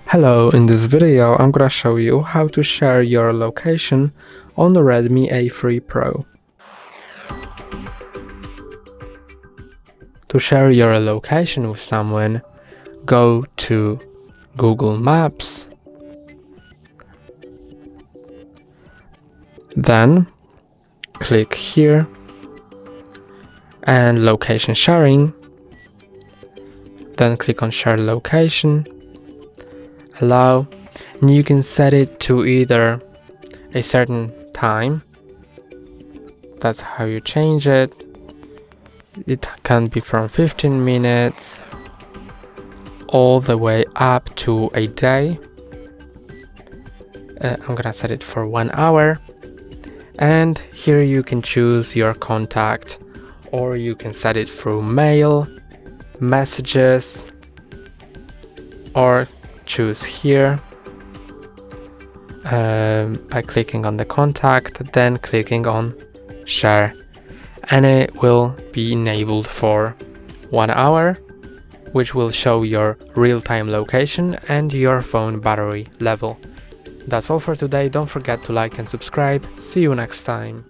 Hello, in this video I'm gonna show you how to share your location on the Redmi A3 Pro. To share your location with someone, go to Google Maps, then click here and location sharing, then click on share location, allow, and you can set it to either a certain time. That's how you change it. It can be from 15 minutes all the way up to a day. I'm gonna set it for 1 hour, and here you can choose your contact, or you can set it through mail, messages, or choose here by clicking on the contact, then clicking on share, and it will be enabled for 1 hour, which will show your real-time location and your phone battery level. That's all for today. Don't forget to like and subscribe. See you next time.